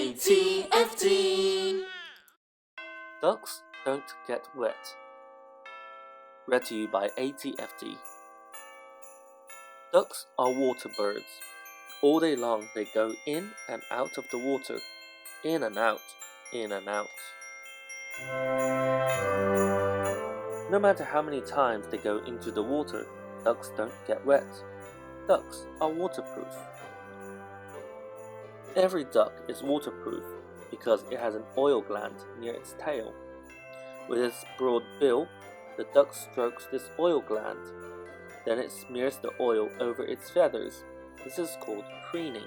ATFT. Ducks Don't Get Wet. Read to you by ATFT. Ducks are water birds. All day long they go in and out of the water, in and out, in and out. No matter how many times they go into the water, ducks don't get wet. Ducks are waterproof. Every duck is waterproof because it has an oil gland near its tail. With its broad bill, the duck strokes this oil gland. Then it smears the oil over its feathers. This is called preening.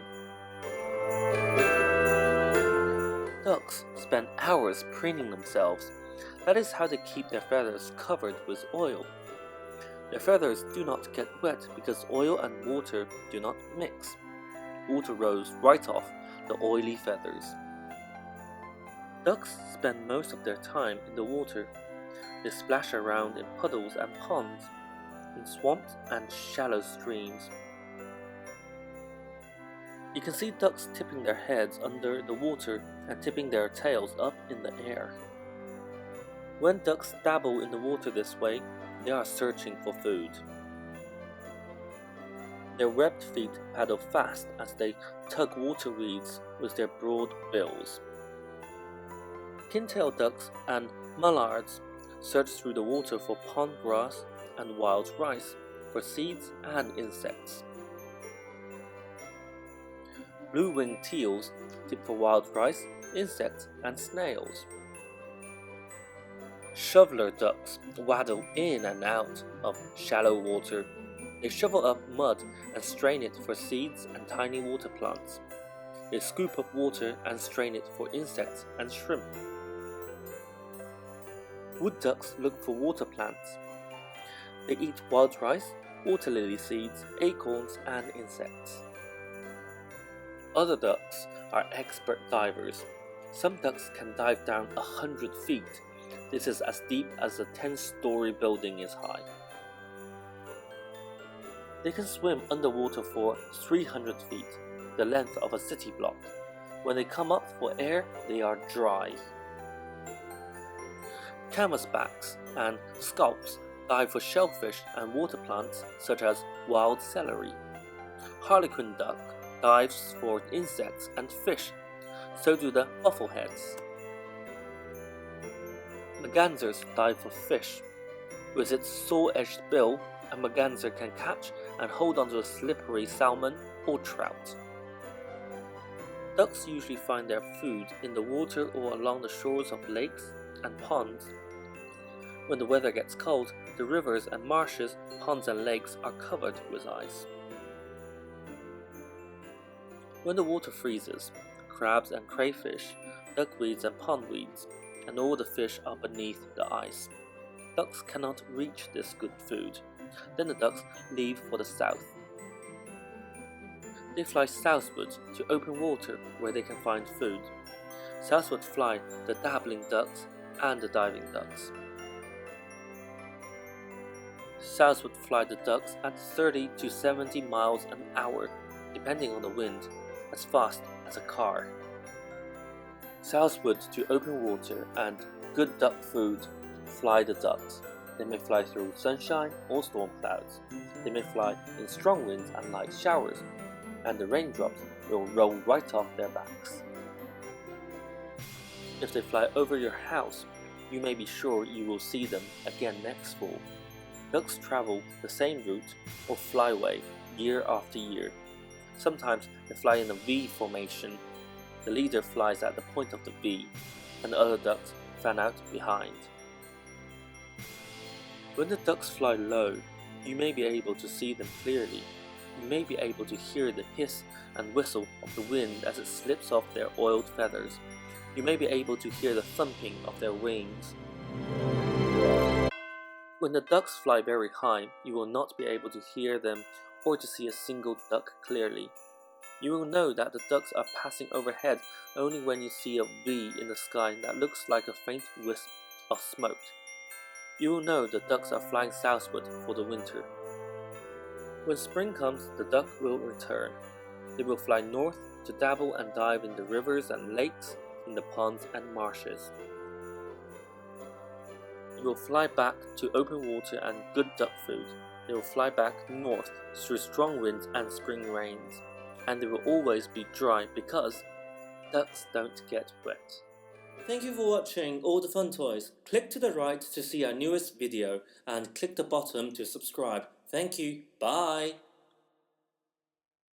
Ducks spend hours preening themselves. That is how they keep their feathers covered with oil. Their feathers do not get wet because oil and water do not mix. Water rolls right off the oily feathers. Ducks spend most of their time in the water. They splash around in puddles and ponds, in swamps and shallow streams. You can see ducks tipping their heads under the water and tipping their tails up in the air. When ducks dabble in the water this way, they are searching for food. Their webbed feet paddle fast as they tug water weeds with their broad bills. Kintail ducks and mallards search through the water for pond grass and wild rice, for seeds and insects. Blue-winged teals tip for wild rice, insects, and snails. Shoveler ducks waddle in and out of shallow water. They shovel up mud and strain it for seeds and tiny water plants. They scoop up water and strain it for insects and shrimp. Wood ducks look for water plants. They eat wild rice, water lily seeds, acorns, and insects. Other ducks are expert divers. Some ducks can dive down 100 feet. This is as deep as a 10-story building is high. They can swim underwater for 300 feet, the length of a city block. When they come up for air, they are dry. Canvasbacks and scalps dive for shellfish and water plants such as wild celery. Harlequin duck dives for insects and fish, so do the buffleheads. Mergansers dive for fish. With its saw-edged bill, a merganser can catch and hold onto a slippery salmon or trout. Ducks usually find their food in the water or along the shores of lakes and ponds. When the weather gets cold, the rivers and marshes, ponds and lakes are covered with ice. When the water freezes, crabs and crayfish, duckweeds and pondweeds, and all the fish are beneath the ice. Ducks cannot reach this good food. Then the ducks leave for the south. They fly southward to open water where they can find food. Southward fly the dabbling ducks and the diving ducks. Southward fly the ducks at 30 to 70 miles an hour, depending on the wind, as fast as a car. Southward to open water and good duck food fly the ducks. They may fly through sunshine or storm clouds. They may fly in strong winds and light showers, and the raindrops will roll right off their backs. If they fly over your house, you may be sure you will see them again next fall. Ducks travel the same route or flyway year after year. Sometimes they fly in a V formation. The leader flies at the point of the V, and the other ducks fan out behind. When the ducks fly low, you may be able to see them clearly. You may be able to hear the hiss and whistle of the wind as it slips off their oiled feathers. You may be able to hear the thumping of their wings. When the ducks fly very high, you will not be able to hear them or to see a single duck clearly. You will know that the ducks are passing overhead only when you see a V in the sky that looks like a faint wisp of smoke. You will know the ducks are flying southward for the winter. When spring comes, the duck will return. They will fly north to dabble and dive in the rivers and lakes, in the ponds and marshes. They will fly back to open water and good duck food. They will fly back north through strong winds and spring rains. And they will always be dry because ducks don't get wet. Thank you for watching All the Fun Toys. Click to the right to see our newest video and click the bottom to subscribe. Thank you. Bye.